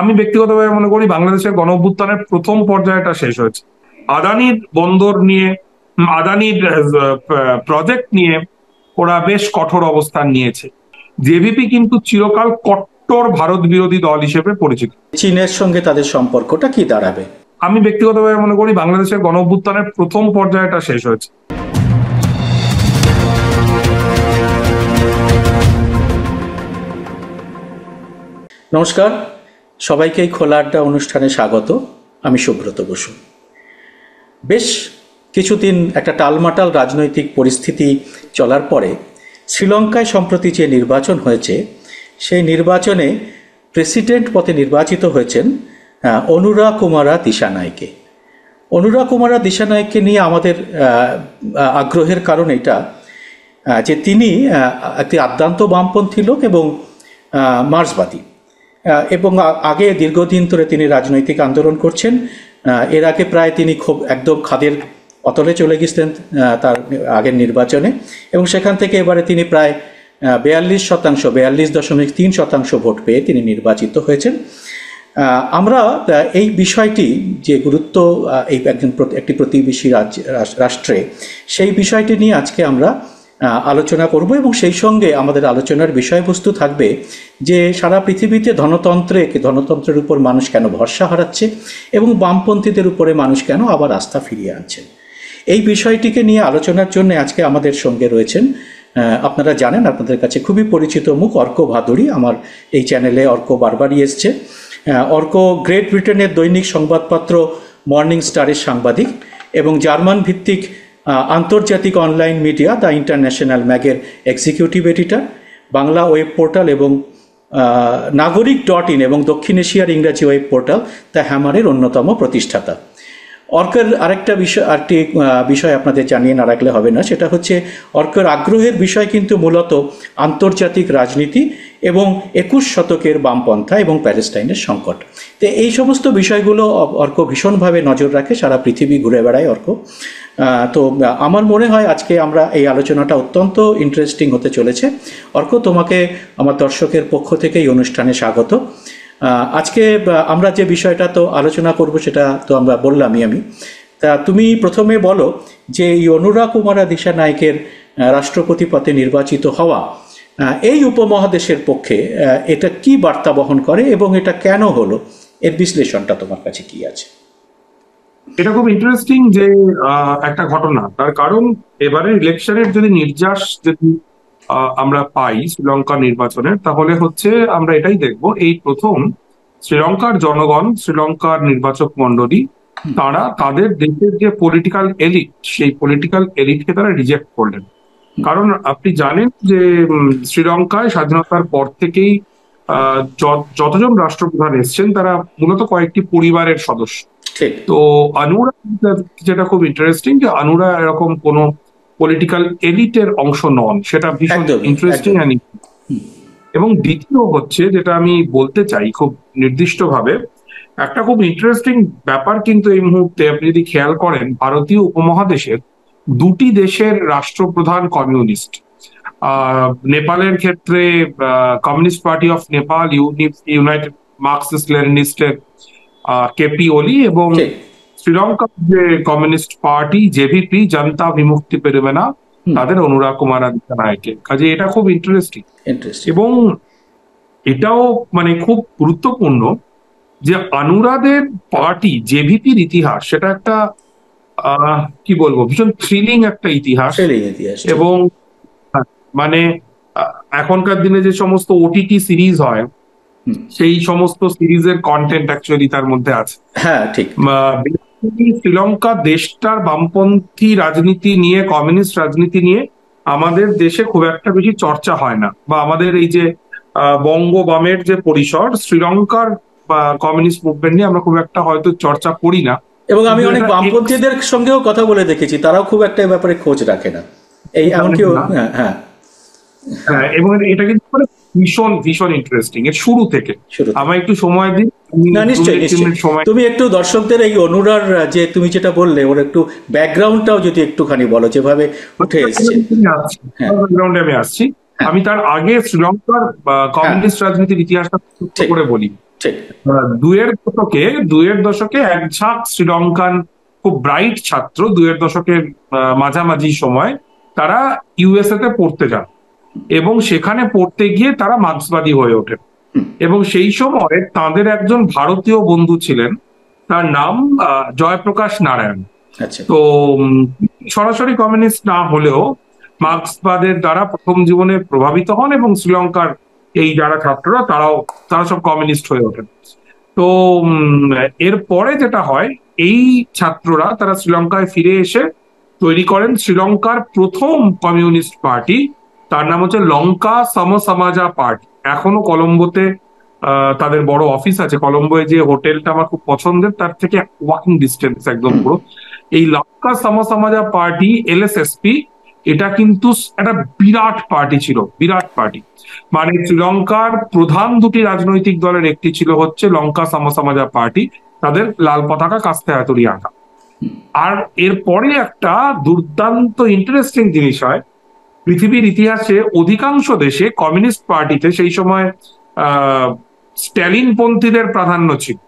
আমি ব্যক্তিগতভাবে মনে করি বাংলাদেশের গণ অভ্যুত্থানের প্রথম পর্যায়টা শেষ হয়েছে। আদানির বন্দর নিয়ে, আদানির প্রজেক্ট নিয়ে ওরা বেশ কঠোর অবস্থান নিয়েছে। জেভিপি কিন্তু চিরকাল কট্টর ভারত বিরোধী দল হিসেবে পরিচিত। চীনের সঙ্গে তাদের সম্পর্কটা কি দাঁড়াবে? আমি ব্যক্তিগতভাবে মনে করি বাংলাদেশের গণ অভ্যুত্থানের প্রথম পর্যায়টা শেষ হয়েছে। নমস্কার, সবাইকে এই খোলা আড্ডা অনুষ্ঠানে স্বাগত। আমি সুব্রত বসু। বেশ কিছুদিন একটা টালমাটাল রাজনৈতিক পরিস্থিতি চলার পরে শ্রীলঙ্কায় সম্প্রতি যে নির্বাচন হয়েছে, সেই নির্বাচনে প্রেসিডেন্ট পদে নির্বাচিত হয়েছেন অনুরা কুমারা দিশানায়কে। অনুরা কুমারা দিশানায়ককে নিয়ে আমাদের আগ্রহের কারণ এটা যে তিনি একটি আদ্যান্ত বামপন্থী লোক এবং মার্ক্সবাদী, এবং আগে দীর্ঘদিন ধরে তিনি রাজনৈতিক আন্দোলন করছেন। এর আগে প্রায় তিনি খুব একদম খাদের অতলে চলে গেছিলেন তার আগের নির্বাচনে, এবং সেখান থেকে এবারে তিনি প্রায় 42.3% ভোট পেয়ে তিনি নির্বাচিত হয়েছেন। আমরা এই বিষয়টি যে গুরুত্ব এই একটি প্রতিবেশী রাষ্ট্রে, সেই বিষয়টি নিয়ে আজকে আমরা আলোচনা করব, এবং সেই সঙ্গে আমাদের আলোচনার বিষয়বস্তু থাকবে যে সারা পৃথিবীতে ধনতন্ত্রের উপর মানুষ কেন ভরসা হারাচ্ছে এবং বামপন্থীদের উপরে মানুষ কেন আবার আস্থা ফিরিয়ে আনছেন। এই বিষয়টিকে নিয়ে আলোচনার জন্য আজকে আমাদের সঙ্গে রয়েছেন, আপনারা জানেন, আপনাদের কাছে খুবই পরিচিত মুখ, অর্ক ভাদুড়ী। আমার এই চ্যানেলে অর্ক বারবারই এসছে। অর্ক গ্রেট ব্রিটেনের দৈনিক সংবাদপত্র মর্নিং স্টারের সাংবাদিক এবং জার্মান ভিত্তিক আন্তর্জাতিক অনলাইন মিডিয়া দ্য ইন্টারন্যাশনাল ম্যাগের executive editor, Bangla web portal এবং নাগরিক.in এবং দক্ষিণ এশিয়ার ইংরাজি ওয়েব পোর্টাল দ্য হ্যামারের অন্যতম প্রতিষ্ঠাতা। অর্কের আরেকটি বিষয় আপনাদের জানিয়ে না রাখলে হবে না, সেটা হচ্ছে অর্কের আগ্রহের বিষয় কিন্তু মূলত আন্তর্জাতিক রাজনীতি এবং 21 শতকের বামপন্থা এবং প্যালেস্টাইনের সংকট। তো এই সমস্ত বিষয়গুলো অর্ক ভীষণভাবে নজর রাখে, সারা পৃথিবী ঘুরে বেড়ায় অর্ক। তো আমার মনে হয় আজকে আমরা এই আলোচনাটা অত্যন্ত ইন্টারেস্টিং হতে চলেছে। অর্ক, তোমাকে আমার দর্শকের পক্ষ থেকে এই অনুষ্ঠানে স্বাগত। আজকে আমরা যে বিষয়টা তো আলোচনা করব সেটা তো আমরা বললামই। তা তুমি প্রথমে বলো যে এই অনুরা কুমারা দিশানায়কের রাষ্ট্রপতি পদে নির্বাচিত হওয়া এই উপমহাদেশের পক্ষে এটা কি বার্তা বহন করে এবং এটা কেন হলো, এর বিশ্লেষণটা তোমার কাছে কি আছে? এটা খুব ইন্টারেস্টিং যে একটা ঘটনা, তার কারণ এবারে ইলেকশনের যদি নির্যাস যদি আমরা পাই শ্রীলঙ্কার নির্বাচনের, তাহলে হচ্ছে আমরা এটাই দেখব, এই প্রথম শ্রীলঙ্কার জনগণ, শ্রীলঙ্কার নির্বাচক মন্ডলী, তারা তাদের দেশের যে পলিটিক্যাল এলিট, সেই পলিটিক্যাল এলিটকে তারা রিজেক্ট করলেন। কারণ আপনি জানেন যে শ্রীলঙ্কায় স্বাধীনতার পর থেকেই যতজন রাষ্ট্রপ্রধান এসছেন তারা মূলত কয়েকটি পরিবারের সদস্য। তো অনুরা, যেটা খুব ইন্টারেস্টিং যে অনুরা এরকম কোন পলিটিক্যাল এলিটের অংশ নন, সেটা ভীষণ ইন্টারেস্টিং। এবং দ্বিতীয় হচ্ছে যেটা আমি বলতে চাই খুব নির্দিষ্টভাবে, একটা খুব ইন্টারেস্টিং ব্যাপার কিন্তু এই মুহূর্তে আপনি যদি খেয়াল করেন, ভারতীয় উপমহাদেশের দুটি দেশের রাষ্ট্রপ্রধান কমিউনিস্ট। নেপালের ক্ষেত্রে communist party of Nepal, united marxist লেনিনিস্টের কেপি ওলি, এবং শ্রীলঙ্কার যে communist party JVP, Janatha Vimukthi Peramuna, তাদের অনুরা কুমারা দিশানায়কে। কাজে এটা খুব ইন্টারেস্টিং, এবং এটাও মানে খুব গুরুত্বপূর্ণ যে অনুরাদের পার্টি জেভিপির ইতিহাস, সেটা একটা কি বলবো, ভীষণ থ্রিলিং একটা ইতিহাস। এবং মানে এখনকার দিনে যে সমস্ত ওটিটি সিরিজ হয়, সেই সমস্ত সিরিজের কন্টেন্ট অ্যাকচুয়ালি তার মধ্যে আছে। হ্যাঁ, ঠিক। শ্রীলঙ্কা দেশটার বামপন্থী রাজনীতি নিয়ে, কমিউনিস্ট রাজনীতি নিয়ে আমাদের দেশে খুব একটা বেশি চর্চা হয় না, বা আমাদের এই যে বঙ্গ বামের যে পরিসর, শ্রীলঙ্কার কমিউনিস্ট মুভমেন্ট নিয়ে আমরা খুব একটা হয়তো চর্চা করি না। এবং আমি অনেক বামপন্থীদের সঙ্গেও কথা বলে দেখেছি, তারাও খুব একটা ব্যাপারে খোঁজ রাখে না। এই এমনকি হ্যাঁ, এবং এটা কিন্তু ভীষণ ভীষণ ইন্টারেস্টিং এর শুরু থেকে। আমার একটু সময় দিন। না, নিশ্চয়ই। তুমি একটু দর্শকদের এই অনুরার যে তুমি যেটা বললে, ওর একটু ব্যাকগ্রাউন্ডটাও যদি একটুখানি বলো, যেভাবে উঠে এসেছে। ব্যাকগ্রাউন্ডে আমি আসছি। আমি তার আগে শ্রীলঙ্কার কমিউনিস্ট রাজনীতির ইতিহাসটা করে বলি। ঠিক। দুয়ের দশকে এক ঝাঁক শ্রীলঙ্কান খুব ব্রাইট ছাত্র দুয়ের দশকের মাঝামাঝি সময় তারা ইউএসএ তে পড়তে যান এবং সেখানে পড়তে গিয়ে তারা মার্ক্সবাদী হয়ে ওঠেন। এবং সেই সময় তাদের একজন ভারতীয় বন্ধু ছিলেন, তার নাম জয়প্রকাশ নারায়ণ। আচ্ছা। তো সরাসরি কমিউনিস্ট না হলেও মার্ক্সবাদের দ্বারা প্রথম জীবনে প্রভাবিত হন এবং শ্রীলঙ্কার এই যারা ছাত্ররা তারা সব কমিউনিস্ট হয়ে ওঠেন। তো এর পরে যেটা হয়, এই ছাত্ররা তারা শ্রীলঙ্কায় ফিরে এসে তৈরি করেন শ্রীলঙ্কার প্রথম কমিউনিস্ট পার্টি, তার নাম হচ্ছে লঙ্কা সমসমাজা পার্টি। এখনো কলম্বোতে তাদের বড় অফিস আছে। কলম্বোয় যে হোটেলটা আমার খুব পছন্দের, তার থেকে ওয়াকিং ডিস্টেন্স একদম পুরো। এই লঙ্কা সমসমাজা পার্টি, এলএসএসপি, এটা কিন্তু একটা বিরাট পার্টি ছিল, বিরাট পার্টি। মানে শ্রীলঙ্কার প্রধান দুটি রাজনৈতিক দলের একটি ছিল হচ্ছে লঙ্কা সমসমাজা পার্টি, তাদের লাল পতাকা কাস্তে হাতুড়ি আঁকা। আর এরপরে একটা দুর্দান্ত ইন্টারেস্টিং জিনিস হয়, পৃথিবীর ইতিহাসে অধিকাংশ দেশে কমিউনিস্ট পার্টিতে সেই সময় স্ট্যালিন পন্থীদের প্রাধান্য ছিল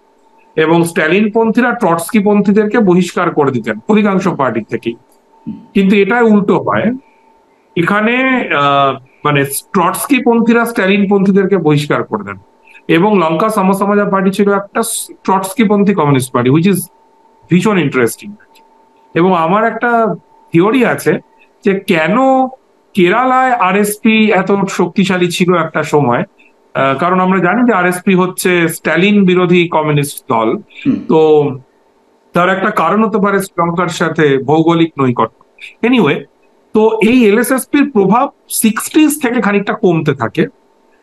এবং স্ট্যালিন পন্থীরা ট্রটস্কি পন্থীদেরকে বহিষ্কার করে দিতেন অধিকাংশ পার্টি থেকেই। কিন্তু এটা উল্টো হয়, এখানে মানে ট্রটস্কি পন্থীরা স্ট্যালিন পন্থীদেরকে বহিষ্কার করে দেন এবং লঙ্কা সমসমাজা পার্টি ছিল একটা ট্রটস্কি পন্থী কমিউনিস্ট পার্টি, হুইচ ইজ ভীষণ ইন্টারেস্টিং। এবং আমার একটা থিওরি আছে যে কেন কেরালায় আরএসপি এত শক্তিশালী ছিল একটা সময়। কারণ আমরা জানি যে আরএসপি হচ্ছে স্ট্যালিন বিরোধী কমিউনিস্ট দল। তো তার একটা কারণ হতে পারে শ্রীলঙ্কার সাথে ভৌগোলিক নৈকট্য। এনিওয়ে, তো এই এলএসএসপির প্রভাব 60s থেকে খানিকটা কমতে থাকে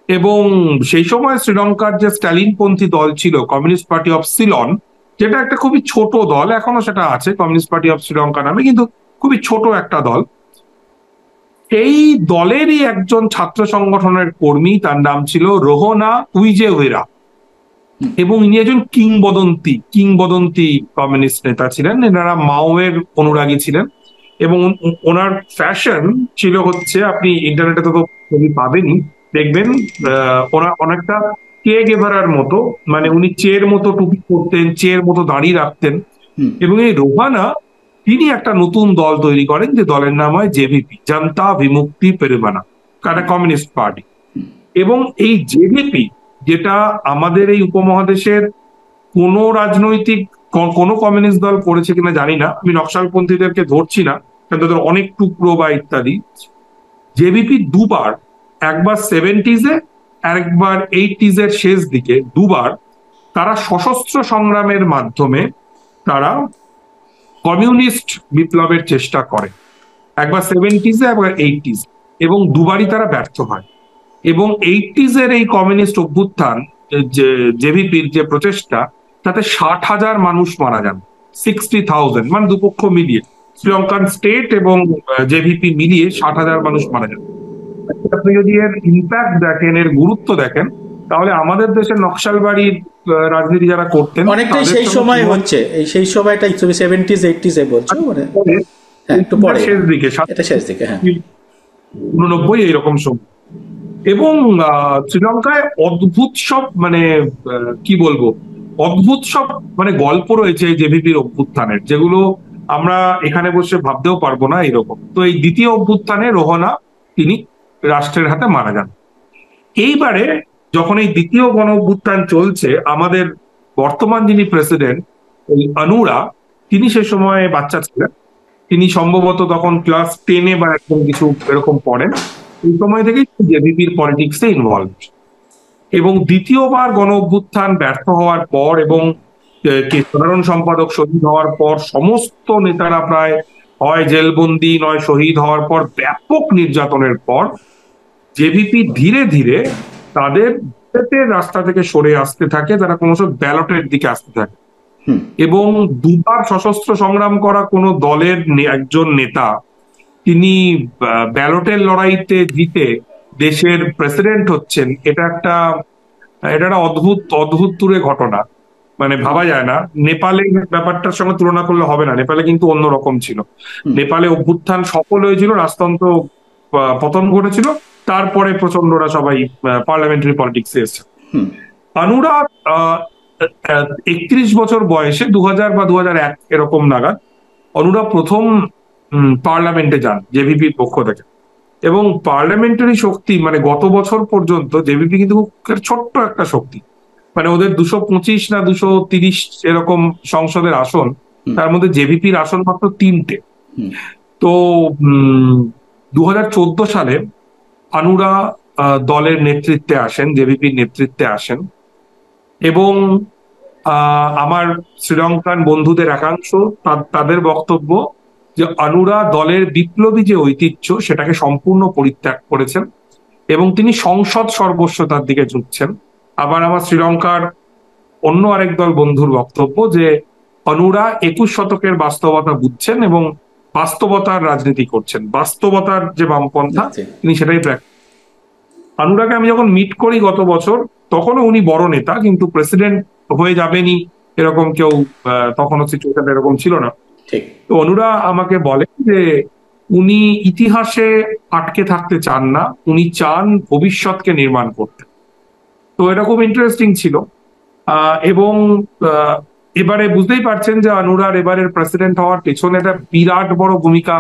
এবং সেই সময় শ্রীলঙ্কার যে স্ট্যালিনপন্থী দল ছিল কমিউনিস্ট পার্টি অফ সিলন, যেটা একটা খুবই ছোট দল, এখনো সেটা আছে কমিউনিস্ট পার্টি অফ শ্রীলঙ্কা নামে, কিন্তু খুবই ছোট একটা দল। এই দলেরই একজন ছাত্র সংগঠনের কর্মী, তার নাম ছিল রোহনা উইজেওয়েরা, এবং ইনি একজন কিংবদন্তি কমিউনিস্ট নেতা ছিলেন। এনারা মাওয়ের অনুরাগী ছিলেন এবং ওনার ফ্যাশন ছিল হচ্ছে, আপনি ইন্টারনেটে তো ছবি পাবেনই, দেখবেন ওনার অনেকটা চে গেভারার মতো, মানে উনি চের মতো টুপি পরতেন, চের মতো দাঁড়িয়ে রাখতেন। এবং এই রোহানা, তিনি একটা নতুন দল তৈরি করেন যে দলের নাম হয় জেভিপি, জনতা বিমুক্তি পেরবানা, একটা কমিউনিস্ট পার্টি। এবং এই জেভিপি, যেটা আমাদের এই উপমহাদেশের কোনো রাজনৈতিক কোনো কমিউনিস্ট দল করেছে কিনা জানি না, আমি নকশালপন্থীদেরকে ধরছি না কারণ তাদের অনেক টুকরো বা ইত্যাদি, জেভিপি দুবার, একবার 70s-এ আর একবার 80s-এর শেষ দিকে, দুবার তারা সশস্ত্র সংগ্রামের মাধ্যমে তারা কমিউনিস্ট বিপ্লবের চেষ্টা করে, একবার 70s-এ একবার 80s, এবং দুবারই তারা ব্যর্থ হয়। এবং 80s-এর এই কমিউনিস্ট অভ্যুত্থান, যে জেভিপির যে প্রচেষ্টা, তাতে 60,000 মানুষ মারা যান, 60,000, মানে দুপক্ষ মিলিয়ে, শ্রীলঙ্কান স্টেট এবং জেভিপি মিলিয়ে 60,000 মানুষ মারা যান। আপনি যদি এর ইম্প্যাক্ট দেখেন, এর গুরুত্ব দেখেন, তাহলে আমাদের দেশের নকশালবাড়ির রাজনীতি যারা করতেন অনেকটাই সেই সময় হচ্ছে, এই সেই সময়টা 70s 80s-এ বলছো, মানে একটু পরে, শেষ দিকে, এটা শেষ দিকে, হ্যাঁ 89 এইরকম সময়। এবং শ্রীলঙ্কায় অদ্ভুত সব, মানে কি বলবো, অদ্ভুত সব মানে গল্প রয়েছে এই জেভিপির অভ্যুত্থানের, যেগুলো আমরা এখানে বসে ভাবতেও পারবো না এরকম। তো এই দ্বিতীয় অভ্যুত্থানে রোহনা, তিনি রাষ্ট্রের হাতে মারা যান। এইবারে যখন এই দ্বিতীয় গণ অভ্যুত্থান চলছে, আমাদের বর্তমান যিনি প্রেসিডেন্ট, ওই অনুরা, তিনি সে সময় বাচ্চা ছিলেন, তিনি সম্ভবত তখন ক্লাস 10-এ বা এরকম কিছু এরকম পড়েন। এই সময় থেকেই জেভিপির পলিটিক্সে ইনভলভ। এবং দ্বিতীয়বার গণ অভ্যুত্থান ব্যর্থ হওয়ার পর এবং সাধারণ সম্পাদক শহীদ হওয়ার পর, সমস্ত নেতারা প্রায় হয় জেলবন্দি নয় শহীদ হওয়ার পর, ব্যাপক নির্যাতনের পর জেভিপি ধীরে ধীরে তাদের রাস্তা থেকে সরে আসতে থাকে, তারা ক্রমশ ব্যালটের দিকে আসতে থাকে। এবং দুবার সশস্ত্র সংগ্রাম করা কোন দলের একজন নেতা, তিনি ব্যালটের লড়াইতে জিতে দেশের প্রেসিডেন্ট হচ্ছেন, এটা একটা অদ্ভুত তুরে ঘটনা, মানে ভাবা যায় না। নেপালে ব্যাপারটার সঙ্গে তুলনা করলে হবে না, নেপালে কিন্তু অন্যরকম ছিল। নেপালে অভ্যুত্থান সফল হয়েছিল, রাজতন্ত্র পতন ঘটেছিল, তারপরে প্রচন্ডরা সবাই পার্লামেন্টারি পলিটিক্সে এসেছে। অনুরা 31 বছর বয়সে 2000 বা 2001 এরকম নাগাদ অনুরা প্রথম পার্লামেন্টে যান জেভিপির পক্ষ থেকে। এবং পার্লামেন্টারি শক্তি মানে গত বছর পর্যন্ত জেভিপি কিন্তু খুব ছোট্ট একটা শক্তি, মানে ওদের 225 না 230 এরকম সংসদের আসন, তার মধ্যে জেভিপির আসন মাত্র 3টে। তো 2014 সালে অনুরা দলের নেতৃত্বে আসেন, জেভিপির নেতৃত্বে আসেন। এবং আমার শ্রীলঙ্কান বন্ধুদের একাংশ তাদের বক্তব্য যে অনুরা দলের বিপ্লবী যে ঐতিহ্য সেটাকে সম্পূর্ণ পরিত্যাগ করেছেন এবং তিনি সংসদ সর্বস্বতার দিকে ঝুঁকছেন। আবার আমার শ্রীলঙ্কার অন্য আরেক দল বন্ধুর বক্তব্য যে অনুরা 21 শতকের বাস্তবতা বুঝছেন এবং বাস্তবতার রাজনীতি করছেন, বাস্তবতার যে বামপন্থা তিনি সেটাই অনুরাকে আমি যখন মিট করি গত বছর, তখনও উনি বড় নেতা, কিন্তু প্রেসিডেন্ট হয়ে যাবেনি এরকম কেউ তখনও সিচুয়েশন এরকম ছিল না। তো অনুরা আমাকে বলে যে উনি ইতিহাসে আটকে থাকতে চান না, উনি চান ভবিষ্যৎকে নির্মাণ করতে। তো এটা খুব ইন্টারেস্টিং ছিল। এবং এবারে বুঝতেই পারছেন যে অনুরার এবারের প্রেসিডেন্ট হওয়ার পেছনে একটা বিরাট বড় ভূমিকা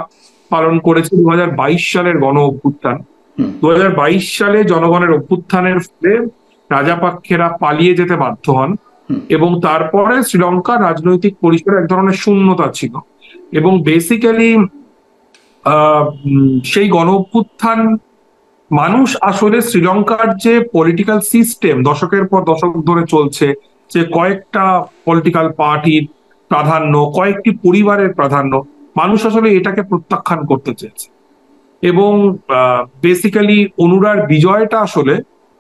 পালন করেছে 2022 সালের গণ অভ্যুত্থান। 2022 সালে জনগণের অভ্যুত্থানের ফলে রাজাপাক্ষেরা পালিয়ে যেতে বাধ্য হন এবং তারপরে শ্রীলঙ্কার রাজনৈতিক পরিসরে এক ধরনের শূন্যতা ছিল। এবং বেসিক্যালি সেই গণ অভ্যুত্থান মানুষ আসলে শ্রীলঙ্কার যে পলিটিক্যাল সিস্টেম দশকের পর দশক ধরে চলছে, যে কয়েকটা পলিটিক্যাল পার্টির প্রাধান্য, কয়েকটি পরিবারের প্রাধান্য, মানুষ আসলে এটাকে প্রত্যাখ্যান করতে চেয়েছে। এবং বেসিক্যালি অনুরার বিজয়টা আসলে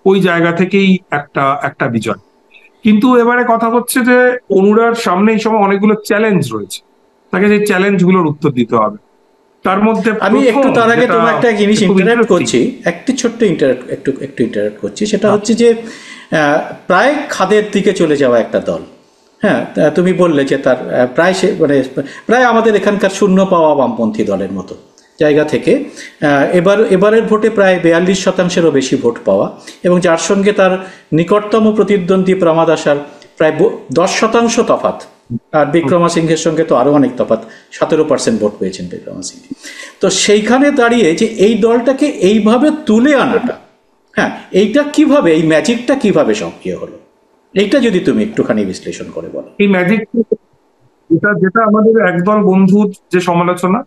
ওই জায়গা থেকেই একটা বিজয়। কিন্তু এবারে কথা হচ্ছে যে অনুরার সামনে এই সময় অনেকগুলো চ্যালেঞ্জ রয়েছে, তাকে সেই চ্যালেঞ্জ গুলোর উত্তর দিতে হবে। তার মধ্যে আমি একটু তার আগে তোমার একটা জিনিস ইন্টারাপ্ট করছি, একটি ছোট্ট একটু ইন্টারাপ্ট করছি, সেটা হচ্ছে যে প্রায় খাদের দিকে চলে যাওয়া একটা দল। হ্যাঁ, তুমি বললে যে তার প্রায় মানে প্রায় আমাদের এখানকার শূন্য পাওয়া বামপন্থী দলের মতো জায়গা থেকে এবারের ভোটে প্রায় 42%-এরও বেশি ভোট পাওয়া, এবং যার সঙ্গে তার নিকটতম প্রতিদ্বন্দ্বী প্রমাদাসার প্রায় 10% তফাৎ। আর বিক্রমাসিংহের সঙ্গে তো আরো অনেক তফাৎ, 17% ভোট পেয়েছেন বিক্রমাসিংহে। তো সেইখানে দাঁড়িয়ে যে এই দলটাকে এইভাবে তুলে আনাটা, হ্যাঁ, এইটা কিভাবে, এই ম্যাজিকটা কিভাবে সক্রিয় হলো, এইটা যদি তুমি একটুখানি বিশ্লেষণ করে বলো। এই ম্যাজিক যেটা আমাদের একদল বন্ধুর যে সমালোচনা,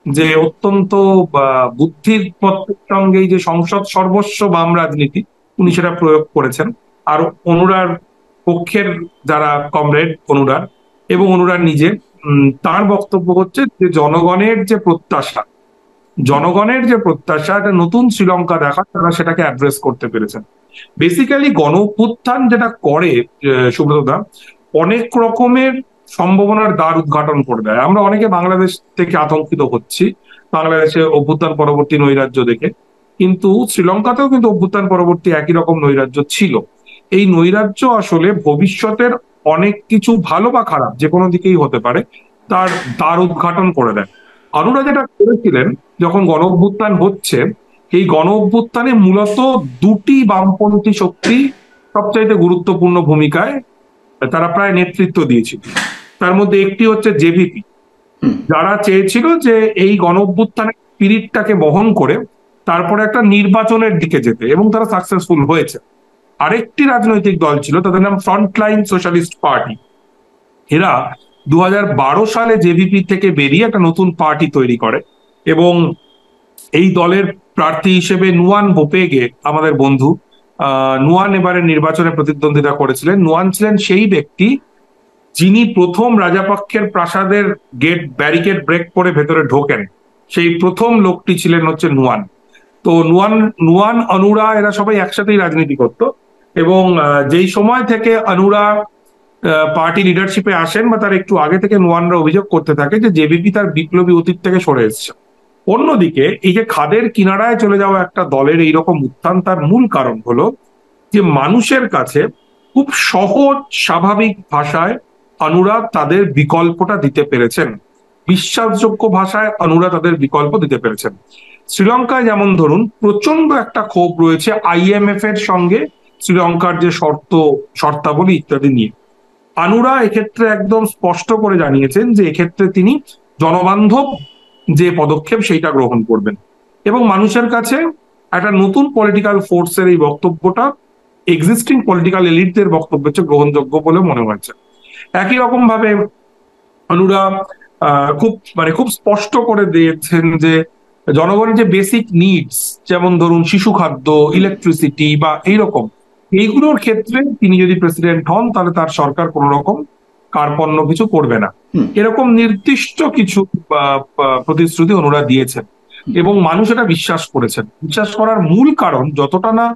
যে অত্যন্ত বুদ্ধির মত্তের সঙ্গে যে সংসদ সর্বস্ব বাম রাজনীতি উনি সেটা প্রয়োগ করেছেন। আর অনুরার পক্ষের যারা কমরেড অনুরার এবং অনুরার নিজে, তার বক্তব্য হচ্ছে যে জনগণের যে প্রত্যাশা একটা নতুন শ্রীলঙ্কা দেখা, তারা সেটাকে অ্যাড্রেস করতে পেরেছেন। বেসিক্যালি গণ অভ্যুত্থান যেটা করে সুব্রতদা, অনেক রকমের সম্ভাবনার দ্বার উদ্ঘাটন করে দেয়। আমরা অনেকে বাংলাদেশ থেকে আতঙ্কিত হচ্ছি বাংলাদেশে অভ্যুত্থান পরবর্তী নৈরাজ্য দেখে, কিন্তু শ্রীলঙ্কাতেও কিন্তু অভ্যুত্থান পরবর্তী একই রকম নৈরাজ্য ছিল। এই নৈরাজ্য আসলে ভবিষ্যতের অনেক কিছু ভালো বা খারাপ যে কোনো দিকেই হতে পারে তার দ্বার উদ্ঘাটন করে দেয়। অনুরা যেটা করেছিলেন যখন গণ অভ্যুত্থান হচ্ছে, এই গণ অভ্যুত্থানে মূলত দুটি বামপন্থী শক্তি সবচাইতে গুরুত্বপূর্ণ ভূমিকায় তারা প্রায় নেতৃত্ব দিয়েছিল। তার মধ্যে একটি হচ্ছে জেভিপি, যারা চেয়েছিল যে এই গণ অভ্যুত্থানের স্পিরিটটাকে বহন করে তারপরে একটা নির্বাচনের দিকে যেতে, এবং তারা সাকসেসফুল হয়েছে। আরেকটি রাজনৈতিক দল ছিল, তাদের নাম ফ্রন্টলাইন সোশ্যালিস্ট পার্টি। এরা 2012 সালে জেভিপি থেকে বেরিয়ে একটা নতুন পার্টি তৈরি করে এবং এই দলের প্রার্থী হিসেবে নুয়ান বোপেগে, আমাদের বন্ধু নুয়ান এবারে নির্বাচনে প্রতিদ্বন্দ্বিতা করেছিলেন। নুয়ান ছিলেন সেই ব্যক্তি যিনি প্রথম রাজাপক্ষের প্রাসাদের ব্যারিকেড ব্রেক করে ভেতরে ঢোকেন, সেই প্রথম লোকটি ছিলেন হচ্ছে নুয়ান। তো নুয়ান অনুরা এরা সবাই একসাথেই রাজনীতি করত এবং যেই সময় থেকে অনুরা পার্টি লিডারশিপে আসেন বা তার একটু আগে থেকে নুয়ানরা অভিযোগ করতে থাকে যে জেভিপি তার বিপ্লবী অতীত থেকে সরে এসছে। অন্যদিকে এই যে খাদের কিনারায় চলে যাওয়া একটা দলের এইরকম উত্থান, তার মূল কারণ হলো যে মানুষের কাছে খুব সহজ স্বাভাবিক ভাষায় অনুরা তাদের বিকল্পটা দিতে পেরেছেন, বিশ্বাসযোগ্য ভাষায় অনুরা তাদের বিকল্প দিতে পেরেছেন। শ্রীলঙ্কায় যেমন ধরুন প্রচন্ড একটা ক্ষোভ রয়েছে আইএমএফ এর সঙ্গে শ্রীলঙ্কার যে শর্তাবলী ইত্যাদি নিয়ে আনুরা এক্ষেত্রে একদম স্পষ্ট করে জানিয়েছেন যে এক্ষেত্রে তিনি জনবান্ধব যে পদক্ষেপ সেইটা গ্রহণ করবেন এবং মানুষের কাছে একটা নতুন পলিটিক্যাল ফোর্সের এই বক্তব্যটা এক্সিস্টিং পলিটিক্যাল এলিটদের বক্তব্যের চেয়ে গ্রহণযোগ্য বলে মনে হয়েছে। একই রকম ভাবে অনুরা খুব স্পষ্ট করে দিয়েছেন যে জনগণের যে বেসিক নিডস, যেমন ধরুন শিশু খাদ্য, ইলেকট্রিসিটি বা এইরকম, এইগুলোর ক্ষেত্রে তিনি যদি প্রেসিডেন্ট হন তাহলে তার সরকার কোন রকম কার্পণ্য কিছু করবে না, এরকম নির্দিষ্ট কিছু প্রতিশ্রুতি অনুরা দিয়েছেন এবং মানুষ এটা বিশ্বাস করেছেন। বিশ্বাস করার মূল কারণ যতটা না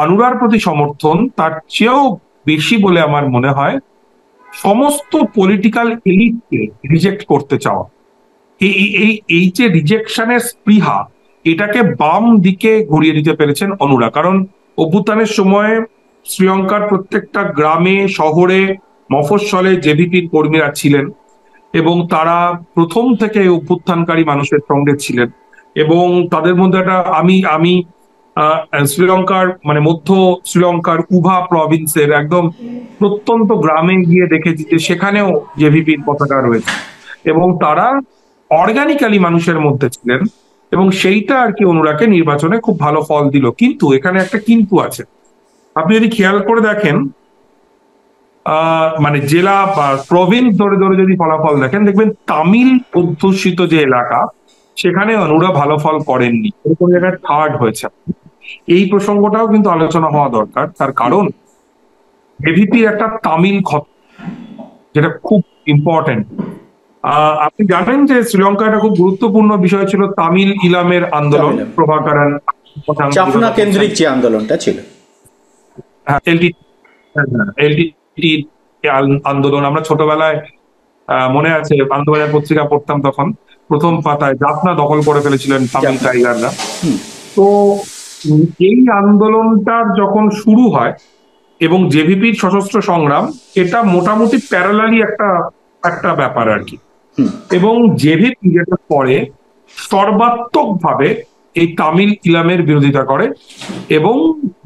অনুরার প্রতি সমর্থন, তার চেয়েও বেশি বলে আমার মনে হয় সমস্ত পলিটিক্যাল এলিটকে রিজেক্ট করতে চাওয়া। এই যে রিজেকশনের স্পৃহা, এটাকে বাম দিকে ঘুরিয়ে দিতে পেরেছেন অনুরা। কারণ অভ্যুত্থানের সময় শ্রীলঙ্কার প্রত্যেকটা গ্রামে শহরে মফস্বলে জেভিপির কর্মীরা ছিলেন এবং তারা প্রথম থেকে অভ্যুত্থানকারী মানুষের সঙ্গে ছিলেন এবং তাদের মধ্যে একটা আমি শ্রীলঙ্কার মানে মধ্য শ্রীলঙ্কার উভা প্রভিন্সের একদম প্রত্যন্ত গ্রামে গিয়ে দেখেছি যে সেখানেও জেভিপির পতাকা রয়েছে এবং তারা অর্গানিক্যালি মানুষের মধ্যে ছিলেন এবং সেইটা আর কি অনুরাকে নির্বাচনে খুব ভালো ফল দিল। কিন্তু এখানে একটা কিন্তু আছে, আপনি যদি খেয়াল করে দেখেন মানে জেলা বা প্রভিন্স ধরে ধরে যদি ফলাফল দেখেন, দেখবেন তামিল অধ্যুষিত যে এলাকা সেখানে অনুরা ভালো ফল করেননি, এরকম জায়গায় থার্ড হয়েছে। এই প্রসঙ্গটাও কিন্তু আলোচনা হওয়া দরকার, তার কারণ এভিপির একটা তামিল ক্ষত যেটা খুব ইম্পর্টেন্ট। আপনি জানেন যে শ্রীলঙ্কার একটা খুব গুরুত্বপূর্ণ বিষয় ছিল তামিল ইলামের আন্দোলন, প্রভাকারন চাফনা কেন্দ্রিক যে আন্দোলনটা ছিল, এলটিটি আন্দোলন। আমরা ছোটবেলায় মনে আছে আনন্দবাজার পত্রিকা পড়তাম, তখন প্রথম পাতায় জাফনা দখল করে ফেলেছিলেন তামিল টাইগাররা। তো এই আন্দোলনটার যখন শুরু হয় এবং জেভিপির সশস্ত্র সংগ্রাম, এটা মোটামুটি প্যারালালি একটা ব্যাপার আর কি। এবং জেভিপি যেটা করে সর্বাত্মক ভাবে এই তামিল ইলামের বিরোধিতা করে এবং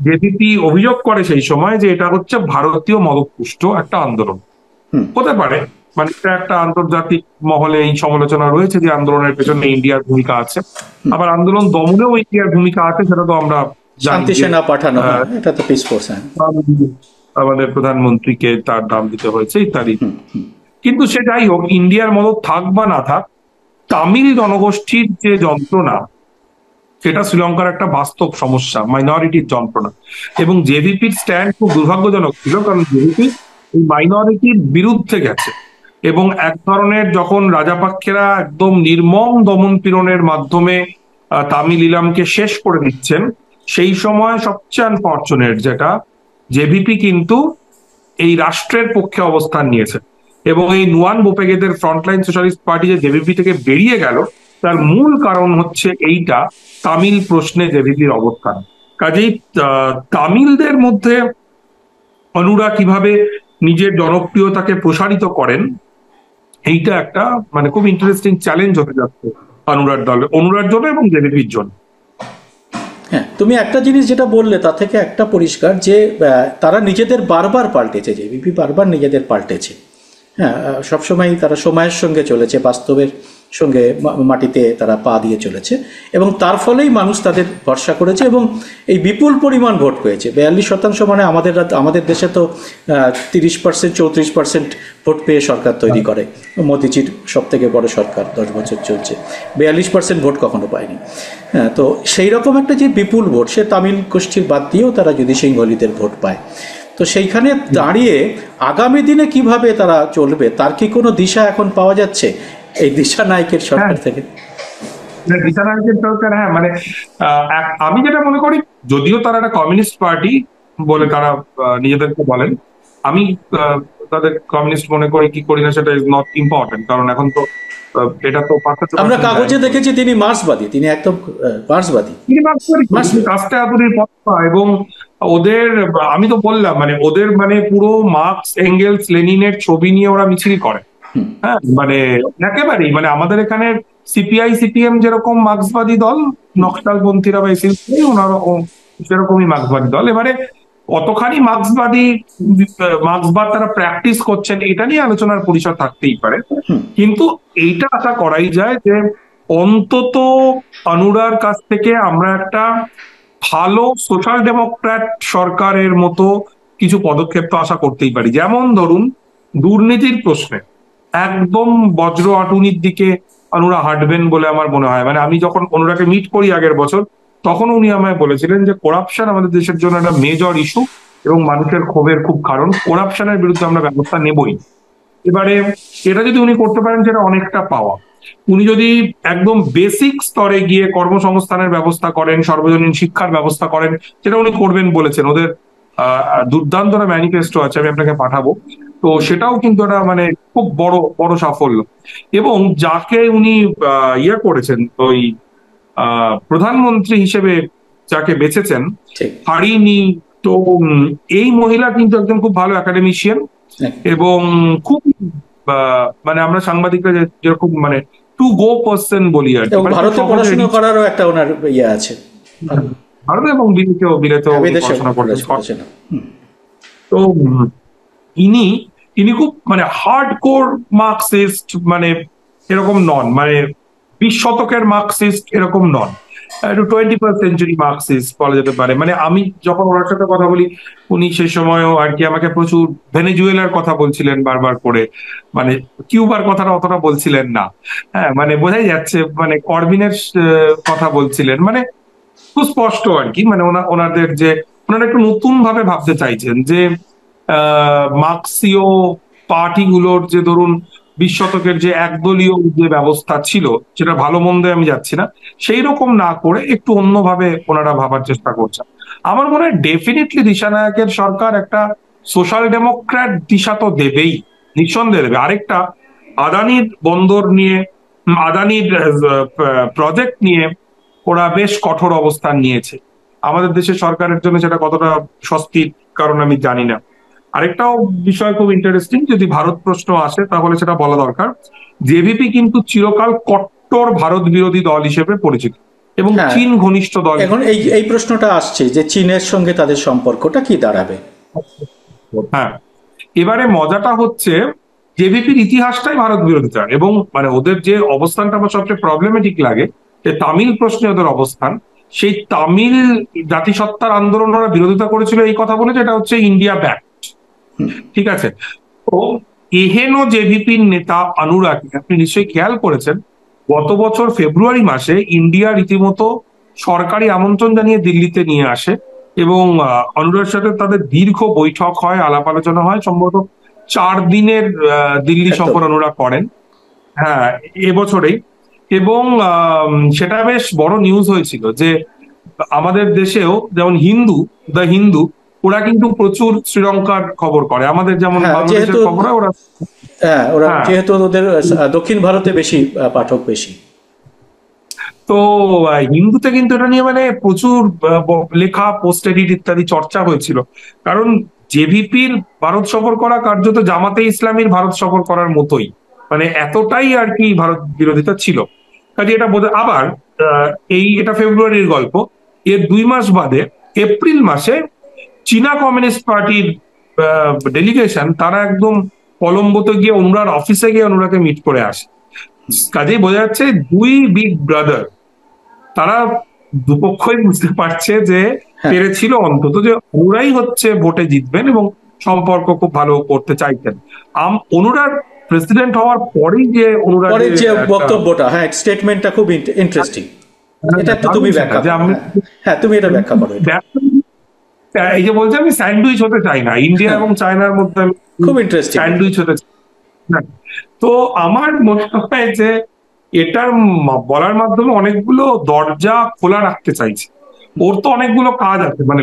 জেভিপি অভিযোগ করে সেই সময় যে এটা হচ্ছে ভারতীয় মদতপুষ্ট একটা আন্দোলন হতে পারে। মানে এটা একটা আন্তর্জাতিক মহলে এই সমালোচনা রয়েছে যে আন্দোলনের পেছনে ইন্ডিয়ার ভূমিকা আছে, আবার আন্দোলন দমনেও ইন্ডিয়ার ভূমিকা আছে, সেটা তো আমরা শান্তি সেনা পাঠানো, এটা তো পিস ফোর্স, আমাদের প্রধানমন্ত্রীকে তার নাম দিতে হয়েছে ইত্যাদি। কিন্তু সে যাই হোক, ইন্ডিয়ার মদত থাক বা না থাক, তামিল জনগোষ্ঠীর যে যন্ত্রণা সেটা শ্রীলঙ্কার একটা বাস্তব সমস্যা, মাইনরিটির যন্ত্রণা। এবং জেভিপির স্ট্যান্ড খুব দুর্ভাগ্যজনক ছিল, কারণ জেভিপি এই মাইনরিটির বিরুদ্ধে গেছে এবং এক ধরনের যখন রাজাপাক্ষেরা একদম নির্মম দমন পীড়নের মাধ্যমে তামিল ইলামকে শেষ করে দিচ্ছেন, সেই সময় সবচেয়ে আনফরচুনেট যেটা, জেভিপি কিন্তু এই রাষ্ট্রের পক্ষে অবস্থান নিয়েছে এবং এই নুয়ান বোপেগেদের ফ্রন্টলাইন সোশ্যালিস্ট পার্টি যে জেভিপি থেকে বেরিয়ে গেল, তার মূল কারণ হচ্ছে এইটা, তামিল প্রশ্নে জেভিপির অবস্থান। কাজেই তামিলদের মধ্যে অনুরা কিভাবে নিজের জনপ্রিয়তাকে প্রসারিত করেন, এইটা একটা মানে খুব ইন্টারেস্টিং চ্যালেঞ্জ হতে যাচ্ছে অনুরার জন্য এবং জেভিপির জন্য। হ্যাঁ, তুমি একটা জিনিস যেটা বললে তা থেকে একটা পরিষ্কার যে তারা নিজেদের বারবার পাল্টেছে, জেভিপি বারবার নিজেদের পাল্টেছে। হ্যাঁ, সবসময় তারা সময়ের সঙ্গে চলেছে, বাস্তবের সঙ্গে মাটিতে তারা পা দিয়ে চলেছে এবং তার ফলেই মানুষ তাদের ভরসা করেছে এবং এই বিপুল পরিমাণ ভোট পেয়েছে। 42% মানে আমাদের দেশে তো 30% 34% ভোট পেয়ে সরকার তৈরি করে, মোদিজির সব থেকে বড় সরকার 10 বছর চলছে, 42% ভোট কখনো পায়নি। হ্যাঁ, তো সেই রকম একটা যে বিপুল ভোট, সে তামিল গোষ্ঠীর বাদ দিয়েও তারা যদি সিংহলিদের ভোট পায়, তো সেইখানে দাঁড়িয়ে আগামী দিনে কিভাবে তারা চলবে তার কি কোনো দিশা এখন পাওয়া যাচ্ছে এই দিশা নায়কের সরকার থেকে? দিশা নায়কের সরকার, হ্যাঁ, মানে আমি যেটা মনে করি, যদিও তারা একটা কমিউনিস্ট পার্টি বলে তারা নিজেদেরকে বলেন, আমি তাদের কমিউনিস্ট মনে করি কি করি না সেটা ইজ নট ইম্পর্টেন্ট, কারণ এখন তো এটা তো আমরা কাগজে দেখেছি তিনি মার্ক্সবাদী, তিনি একদম মার্ক্সবাদী, কাজটা এতদিন পথা। এবং ওদের আমি তো বললাম মানে ওদের মানে পুরো মার্কস এঙ্গেলস লেনিনের ছবি নিয়ে ওরা মিছিল করে। হ্যাঁ, মানে একেবারেই মানে আমাদের এখানে সিপিআই সিপিএম যেরকম মার্ক্সবাদী দল, নকশালপন্থীরা বা ওনারা সেরকমই মার্ক্সবাদী দল। এবারে কতখানি মার্ক্সবাদ তারা প্র্যাকটিস করছেন এটা নিয়ে আলোচনার পরিসর থাকতেই পারে, কিন্তু এইটা আশা করাই যায় যে অন্তত অনুরার কাছ থেকে আমরা একটা ভালো সোশ্যাল ডেমোক্র্যাট সরকারের মতো কিছু পদক্ষেপ তো আশা করতেই পারি। যেমন ধরুন, দুর্নীতির প্রশ্নে একদম বজ্র আটুনির দিকে অনুরা হাঁটবেন বলে আমার মনে হয়। মানে আমি যখন অনুরাকে মিট করি আগের বছর, তখন উনি আমায় বলেছিলেন যে করাপশন আমাদের দেশের জন্য একটা মেজর ইস্যু এবং মানুষের ক্ষোভের খুব কারণ, করাপশনের বিরুদ্ধে আমরা ব্যবস্থা নেবই। এবারে এটা যদি উনি করতে পারেন সেটা অনেকটা পাওয়া। উনি যদি একদম বেসিক স্তরে গিয়ে কর্মসংস্থানের ব্যবস্থা করেন, সর্বজনীন শিক্ষার ব্যবস্থা করেন, সেটা উনি করবেন বলেছেন। ওদের দুর্দান্ত ম্যানিফেস্টো আছে, আমি আপনাকে পাঠাবো। তো সেটাও কিন্তু একটা মানে খুব বড় বড় সাফল্য। এবং যাকে উনি ইয়ে করেছেন, ওই প্রধানমন্ত্রী হিসেবে যাকে বেছেছেন, হারিনি, তো এই মহিলা কিন্তু একজন খুব ভালো একাডেমিশিয়ান এবং খুব মানে আমরা সাংবাদিকরা যেরকম মানে টু গো পার্সন বলি আর কি, ভারতে পড়াশোনা করারও একটা ওনার ইয়ে আছে, ভারতে এবং বিলেতেও পড়াশোনা করেছেন। তো ইনি খুব মানে হার্ডকোর মার্কসিস্ট, মানে এরকম নন, মানে 20 শতকের মার্কসিস্ট এরকম নন, একটু 21st সেঞ্চুরি মার্কসিস্ট বলা যেতে পারে। মানে আমি যখন ওনার সাথে কথা বলি, উনি সে সময়ও আর কি আমাকে প্রচুর ভেনেজুয়েলার কথা বলছিলেন বারবার করে, মানে কিউবার কথাটা অতটা বলছিলেন না। হ্যাঁ, মানে বোঝাই যাচ্ছে মানে করবিনের কথা বলছিলেন, মানে খুব স্পষ্ট আর কি। মানে ওনাদের যে ওনারা একটু নতুন ভাবে ভাবতে চাইছেন যে মার্ক্সীয় পার্টিগুলোর যে ধরুন 20 শতকের যে একদলীয় যে ব্যবস্থা ছিল, সেটা ভালো মন্দে আমি যাচ্ছি না, সেই রকম না করে একটু অন্যভাবে ওনারা ভাবার চেষ্টা করছেন। আমার মনে হয় ডেফিনেটলি দিশানায়কের সরকার একটা সোশ্যাল ডেমোক্র্যাট দিশা তো দেবেই, নিঃসন্দেহে দেবে। আরেকটা আদানির বন্দর নিয়ে, আদানির প্রজেক্ট নিয়ে ওরা বেশ কঠোর অবস্থান নিয়েছে। আমাদের দেশের সরকারের জন্য সেটা কতটা স্বস্তির কারণ আমি জানি না। আরেকটাও বিষয় খুব ইন্টারেস্টিং, যদি ভারত প্রশ্ন আসে তাহলে সেটা বলা দরকার, জেভিপি কিন্তু চিরকাল কট্টর ভারত বিরোধী দল হিসেবে পরিচিত এবং চীন ঘনিষ্ঠ দল। এখন এই প্রশ্নটা আসছে যে চীনের সঙ্গে তাদের সম্পর্কটা কি দাঁড়াবে। হ্যাঁ, এবারে মজাটা হচ্ছে জেভিপির ইতিহাসটাই ভারত বিরোধিতা, এবং মানে ওদের যে অবস্থানটা আমার সবচেয়ে প্রবলেমেটিক লাগে, যে তামিল প্রশ্নে ওদের অবস্থান, সেই তামিল জাতিসত্তার আন্দোলন ওরা বিরোধিতা করেছিল এই কথা বলে, যেটা হচ্ছে ইন্ডিয়া ব্যাক। ঠিক আছে, তো এহেন জেভিপির নেতা অনুরাগ, আপনি নিশ্চয়ই খেয়াল করেছেন, গত বছর ফেব্রুয়ারি মাসে ইন্ডিয়া রীতিমতো সরকারি আমন্ত্রণ জানিয়ে দিল্লিতে নিয়ে আসে এবং অনুরাগের সাথে তাদের দীর্ঘ বৈঠক হয়, আলাপ আলোচনা হয়। সম্ভবত 4 দিনের দিল্লি সফর অনুরাগ করেন, হ্যাঁ, এবছরেই। এবং সেটা বেশ বড় নিউজ হয়েছিল যে আমাদের দেশেও যেমন দ্য হিন্দু, ওরা কিন্তু প্রচুর শ্রীলঙ্কার খবর করে, আমাদের যেমন বাংলাদেশের খবর হয়, ওরা যেহেতু ওদের দক্ষিণ ভারতে বেশি পাঠক বেশি, তো হিন্দুতে কিন্তু এটা নিয়ে মানে প্রচুর লেখা, পোস্ট এডিট ইত্যাদি চর্চা হয়েছিল। কারণ জেভিপির ভারত সফর করা কার্যত জামাতে ইসলামীর ভারত সফর করার মতোই, মানে এতটাই আর কি ভারত বিরোধিতা ছিল। কাজে এটা আবার এটা ফেব্রুয়ারির গল্প, এর 2 মাস বাদে এপ্রিল মাসে চীনা কমিউনিস্ট পার্টির ডেলিগেশন তারা একদম কলম্বোতে গিয়ে অনুরার অফিসে গিয়ে অনুরাকে মিট করে আসে। কাজেই বোঝা যাচ্ছে 2 বিগ ব্রাদার, তারা দুপক্ষই বুঝতে পারছে যে পেরেছিল অন্তত যে অনুরাই হচ্ছে ভোটে জিতবেন এবং সম্পর্ক খুব ভালো করতে চাইতেন। অনুরার প্রেসিডেন্ট হওয়ার পরেই যে অনুরাগ যে বক্তব্যটা, হ্যাঁ, স্টেটমেন্টটা খুব ইন্টারেস্টিং। এটা একটু তুমি ব্যাখ্যা করো। হ্যাঁ, তুমি এটা ব্যাখ্যা করো। এই যে বলছে আমি স্যান্ডউইচ হতে চাই না, ইন্ডিয়া এবং চায়নার মধ্যে আমি খুব ইন্টারেস্টিং স্যান্ডউইচ হতে চাই না। তো আমার মনে হয় যে এটার বলার মাধ্যমে অনেকগুলো দরজা খোলা রাখতে চাইছে। ওর তো অনেকগুলো কাজ আছে, মানে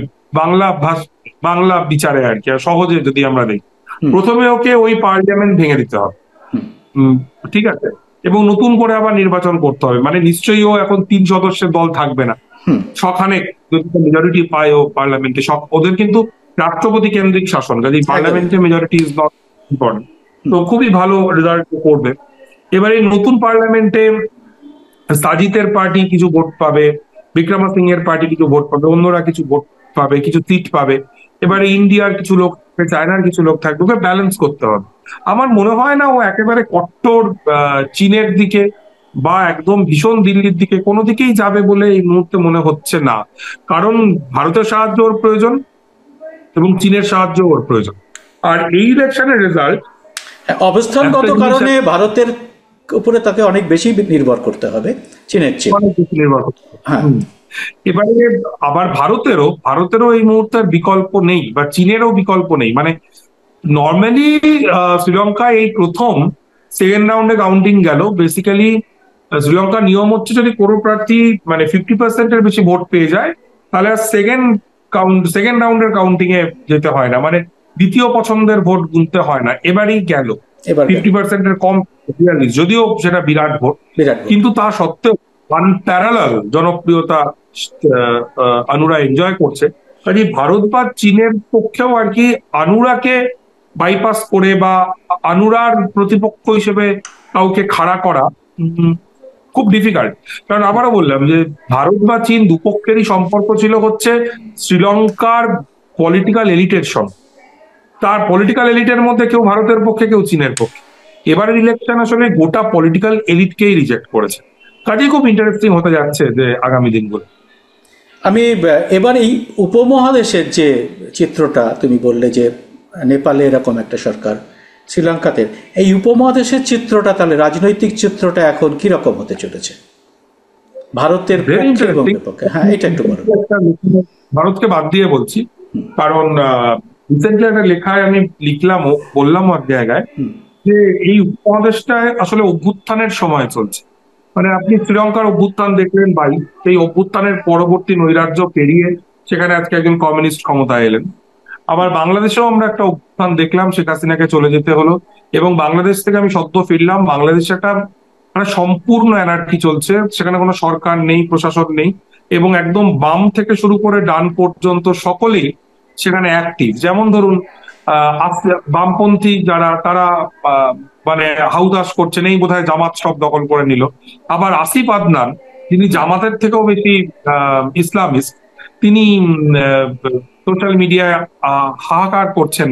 বাংলা বিচারে আর কি, সহজে যদি আমরা দেখি, প্রথমে ওকে ওই পার্লামেন্ট ভেঙে দিতে হবে, ঠিক আছে, এবং নতুন করে আবার নির্বাচন করতে হবে। মানে নিশ্চয়ই ও এখন 3 সদস্যের দল থাকবে না, সখানেক যদি মেজরিটি পায় ও পার্লামেন্টে, ওদের কিন্তু রাষ্ট্রপতি কেন্দ্রিক শাসন, কাজে পার্লামেন্টে মেজরিটি ইজ নট ইম্পর্টেন্ট। তো খুবই ভালো রেজাল্ট করবে। এবার এই নতুন পার্লামেন্টে সাজিতের পার্টি কিছু ভোট পাবে, বিক্রমা সিং এর পার্টি কিছু ভোট পাবে, অন্যরা কিছু ভোট পাবে, কিছু সিট পাবে। এবারে ইন্ডিয়ার কিছু লোক থাকবে, চায়নার কিছু লোক থাকবে, ওকে ব্যালেন্স করতে হবে। আমার মনে হয় না ও একেবারে কট্টর চীনের দিকে বা একদম ভীষণ দিল্লির দিকে কোনো দিকেই যাবে বলে এই মুহূর্তে মনে হচ্ছে না। কারণ ভারতের সাহায্য ওর প্রয়োজন এবং চীনের সাহায্য ওর প্রয়োজন। আর এই ইলেকশনের রেজাল্ট একটা অবস্থানগত জিনিস কারণে ভারতের উপরে তাকে অনেক বেশি নির্ভর করতে হবে চীনের চেয়ে। অনেক বেশি নির্ভর করছে। হ্যাঁ, এবারে আবার ভারতেরও এই মুহূর্তে বিকল্প নেই, বা চীনেরও বিকল্প নেই। মানে নর্মালি শ্রীলঙ্কায় এই প্রথম সেকেন্ড রাউন্ডে কাউন্টিং গেল। বেসিক্যালি শ্রীলঙ্কার নিয়ম হচ্ছে যদি কোনো প্রার্থী মানে 50%-এর বেশি ভোট পেয়ে যায়, তাহলে আর সেকেন্ড রাউন্ডের কাউন্টিং এ যেতে হয় না, মানে দ্বিতীয় পছন্দের ভোট গুনতে হয় না। এবারেই গেল এবার গেল 50%-এর কম, 42, যদিও সেটা বিরাট ভোট। বিরাট ভোট। কিন্তু তা সত্ত্বেও আনপ্যারালাল জনপ্রিয়তা আনুরা এনজয় করছে। কাজে ভারত বা চীনের পক্ষেও আর কি আনুরাকে বাইপাস করে বা আনুরার প্রতিপক্ষ হিসেবে কাউকে খাড়া করা উম, খুব ডিফিকাল্ট। কারণ আবারও বললাম যে ভারত বা চীন দুপক্ষেরই সম্পর্ক ছিল হচ্ছে শ্রীলঙ্কার পলিটিক্যাল এলিটের সঙ্গে। তার পলিটিক্যাল এলিটের মধ্যে কেউ ভারতের পক্ষে, কেউ চীনের পক্ষে। এবারের ইলেকশন আসলে গোটা পলিটিক্যাল এলিটকেই রিজেক্ট করেছে। কাজেই খুব ইন্টারেস্টিং হতে যাচ্ছে যে আগামী দিনগুলো। আমি এবার এই উপমহাদেশের যে চিত্রটা তুমি বললে যে নেপালে এরকম একটা সরকার, শ্রীলঙ্কাতে, এই উপমহাদেশের চিত্রটা তাহলে রাজনৈতিক চিত্রটা এখন কিরকম হতে চলেছে ভারতের ভেরি পক্ষে এবং ইন্টারেস্টিং। বিপক্ষে? হ্যাঁ, এটা একটু বলো। ভারতকে বাদ দিয়ে বলছি, কারণ রিসেন্টলি একটা লেখায় আমি লিখলামও, বললামও এক জায়গায় যে এই উপমহাদেশটায় আসলে অভ্যুত্থানের সময় চলছে। মানে আপনি শ্রীলঙ্কার অভ্যুত্থান দেখলেন 22, সেই অভ্যুত্থানের পরবর্তী নৈরাজ্য পেরিয়ে সেখানে আজকে একজন কমিউনিস্ট ক্ষমতায় এলেন। আবার বাংলাদেশেও আমরা একটা অভ্যুত্থান দেখলাম, শেখ হাসিনাকে চলে যেতে হলো। এবং বাংলাদেশ থেকে আমি সদ্য ফিরলাম, বাংলাদেশে একটা মানে সম্পূর্ণ অ্যানার্কি চলছে, সেখানে কোনো সরকার নেই, প্রশাসন নেই, এবং একদম বাম থেকে শুরু করে ডান পর্যন্ত সকলেই সেখানে অ্যাক্টিভ। যেমন ধরুন বামপন্থী যারা, তারা আহ, মানে হাউতাস করছেন, এই বোধহয় জামাত সব দখল করে নিল। আবার আসিফ আদনান, যিনি জামাতের থেকেও বেশি ইসলামিস্ট, তিনি সোশ্যাল মিডিয়ায় হাহাকার করছেন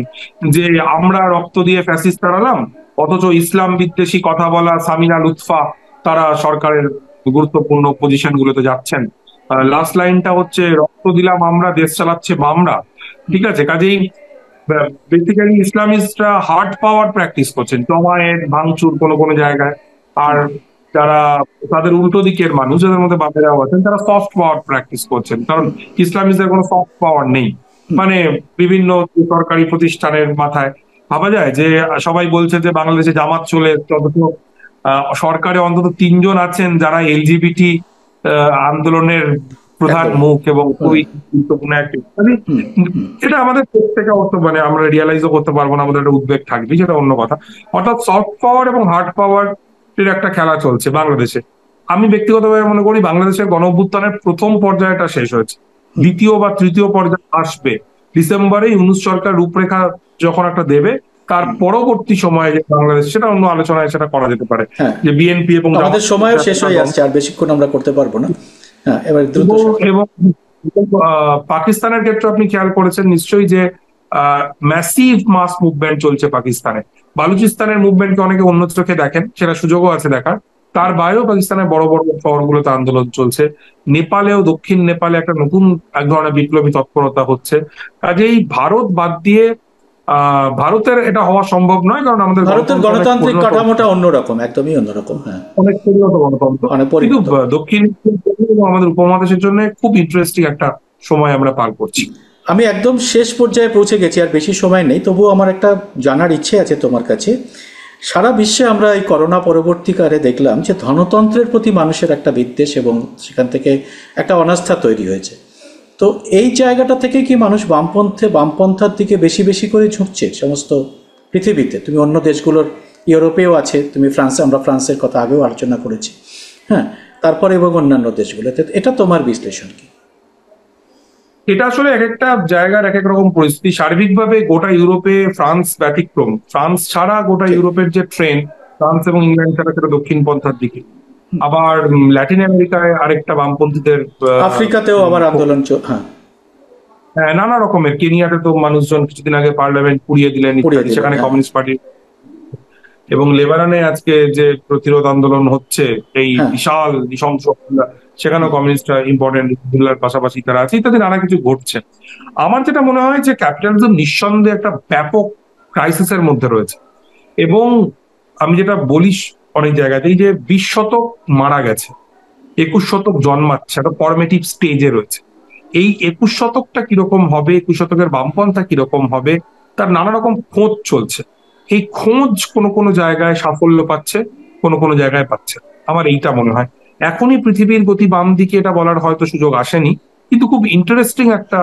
যে আমরা রক্ত দিয়ে ফ্যাসিস্ট তাড়ালাম, অথচ ইসলাম বিদ্বেষী কথা বলা সামিনা লুৎফা তারা সরকারের গুরুত্বপূর্ণ পজিশন গুলোতে যাচ্ছেন। লাস্ট লাইনটা হচ্ছে রক্ত দিলাম আমরা, দেশ চালাচ্ছে বামরা। ঠিক আছে, কাজেই বেসিক্যালি ইসলামিস্টরা হার্ড পাওয়ার প্র্যাকটিস করছেন, জমায়েত ভাঙচুর কোনো কোনো জায়গায়। আর যারা তাদের উল্টো দিকের মানুষ, যাদের মধ্যে বামেরাও আছেন, তারা সফট পাওয়ার প্র্যাকটিস করছেন। কারণ ইসলামিস্টদের কোনো সফট পাওয়ার নেই। মানে বিভিন্ন সরকারি প্রতিষ্ঠানের মাথায় ভাবা যায় যে সবাই বলছে যে বাংলাদেশে জামাত চলে এসেছে, অথচ সরকারে অন্তত 3 জন আছেন যারা এলজিবিটি আন্দোলনের প্রধান একদম। মুখ এবং খুবই গুরুত্বপূর্ণ একটি। এটা আমাদের প্রত্যেকে অর্থ মানে আমরা রিয়েলাইজও করতে পারবো না, আমাদের একটা উদ্বেগ থাকবে, যেটা অন্য কথা। অর্থাৎ সফট পাওয়ার এবং হার্ড পাওয়ার এর একটা খেলা চলছে বাংলাদেশে। আমি ব্যক্তিগতভাবে মনে করি বাংলাদেশের গণ অভ্যুত্থানের প্রথম পর্যায়টা শেষ হয়েছে, দ্বিতীয় বা তৃতীয় পর্যায়ে আসবে। ডিসেম্বরে ইউনূস সরকার রূপরেখা যখন একটা দেবে, তার পরবর্তী সময়ে যে বাংলাদেশ, সেটা অন্য আলোচনায় সেটা করা যেতে পারে। হ্যাঁ, যে বিএনপি এবং আমাদের সময়ও শেষ হয়ে আসছে, আর বেশিক্ষণ আমরা করতে পারবো না। হ্যাঁ, এবার দ্রুত এবং পাকিস্তানের ক্ষেত্রে আপনি খেয়াল করেছেন নিশ্চয়ই যে ম্যাসিভ মাস মুভমেন্ট চলছে পাকিস্তানে। বালুচিস্তানের মুভমেন্টকে অনেকে অন্য চোখে দেখেন, সেটা সুযোগও আছে দেখার। তার বাইরেও পাকিস্তানের বড় বড় শহরগুলোতে আন্দোলন চলছে। নেপালেও, দক্ষিণ নেপালে একটা নতুন এক ধরনের বিপ্লবী তৎপরতা হচ্ছে। কাজেই ভারত বাদ দিয়ে ভারতের এটা হওয়া সম্ভব নয়, কারণ আমাদের ভারতের গণতন্ত্র অনেক গণতান্ত্রিক পরিণত, কাঠামোটা অন্যরকম, একদমই অন্যরকম। হ্যাঁ, অনেক পরিণত গণতন্ত্র। অনেক কিন্তু পরিণত। দক্ষিণ এবং আমাদের উপমহাদেশের জন্য খুব ইন্টারেস্টিং একটা সময় আমরা পার করছি। আমি একদম শেষ পর্যায়ে পৌঁছে গেছি, আর বেশি সময় নেই, তবুও আমার একটা জানার ইচ্ছে আছে তোমার কাছে। সারা বিশ্বে আমরা এই করোনা পরবর্তীকালে দেখলাম যে ধনতন্ত্রের প্রতি মানুষের একটা বিদ্বেষ এবং সেখান থেকে একটা অনাস্থা তৈরি হয়েছে। তো এই জায়গাটা থেকে কি মানুষ বামপন্থার দিকে বেশি বেশি করে ঝুঁকছে সমস্ত পৃথিবীতে? তুমি অন্য দেশগুলোর, ইউরোপেও আছে, তুমি ফ্রান্সে, আমরা ফ্রান্সের কথা আগেও আলোচনা করেছি। হ্যাঁ, তারপরে এবং অন্যান্য দেশগুলোতে, এটা তোমার বিশ্লেষণ কি? এটা আসলে এক একটা জায়গার এক এক রকম পরিস্থিতি। সার্বিকভাবে গোটা ইউরোপে ফ্রান্স ব্যতিক্রম। ফ্রান্স ছাড়া গোটা ঠিক। ইউরোপের যে ট্রেন্ড, ফ্রান্স এবং ইংল্যান্ড ছাড়া সেটা দক্ষিণ পন্থার দিকে। আবার ল্যাটিন আমেরিকায় আরেকটা বামপন্থীদের আফ্রিকাতেও আবার আন্দোলন হ্যাঁ। হ্যাঁ, নানা রকমের, কেনিয়াতে তো মানুষজন কিছুদিন আগে পার্লামেন্ট পুড়িয়ে দিলেন পুড়িয়ে ইত্যাদি, দিলেন, সেখানে হ্যাঁ। Communist party. এবং লেবাননে আজকে যে প্রতিরোধ আন্দোলন হচ্ছে, এই হ্যাঁ। বিশাল নৃশংস হামলা, সেখানেও কমিউনিস্টরা ইম্পর্টেন্ট রোলার পাশাপাশি তারা আছে, ইত্যাদি নানা কিছু ঘটছে। আমার যেটা মনে হয় যে ক্যাপিটালিজম নিঃসন্দেহে একটা ব্যাপক ক্রাইসিসের মধ্যে রয়েছে। এবং আমি যেটা বলি অনেক জায়গাতেই, যে 20 শতক মারা গেছে, 21 শতক জন্মাচ্ছে, একটা ফরমেটিভ স্টেজে রয়েছে। এই 21 শতকটা কিরকম হবে, 21 শতকের বামপন্থা কিরকম হবে, তার নানা রকম খোঁজ চলছে। এই খোঁজ কোনো কোনো জায়গায় সাফল্য পাচ্ছে, কোনো কোনো জায়গায় পাচ্ছে না। আমার এইটা মনে হয়। এখনই পৃথিবীর গতি বাম দিকে এটা বলার হয়তো সুযোগ আসেনি, কিন্তু খুব ইন্টারেস্টিং একটা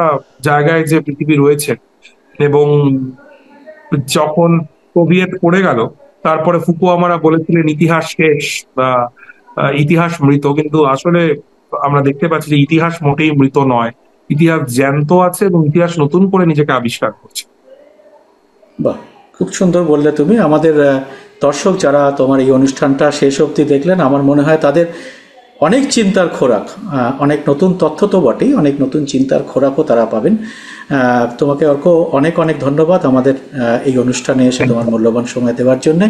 জায়গায় যে পৃথিবী রয়েছে। এবং যখন সোভিয়েত পড়ে গেল, তারপরে ফুকুয়ামারা বলেছিলেন ইতিহাস শেষ, বা ইতিহাস মৃত, কিন্তু আসলে আমরা দেখতে পাচ্ছি যে ইতিহাস মোটেই মৃত নয়। ইতিহাস জ্যান্ত আছে এবং ইতিহাস নতুন করে নিজেকে আবিষ্কার করছে। বাহ, খুব সুন্দর বললে তুমি। আমাদের দর্শক যারা তোমার এই অনুষ্ঠানটা শেষ অবধি দেখলেন, আমার মনে হয় তাদের অনেক চিন্তার খোরাক, অনেক নতুন তথ্য তো বটেই, অনেক নতুন চিন্তার খোরাকও তারা পাবেন। তোমাকে অর্ক অনেক অনেক ধন্যবাদ আমাদের এই অনুষ্ঠানে এসে তোমার মূল্যবান সময় দেওয়ার জন্য।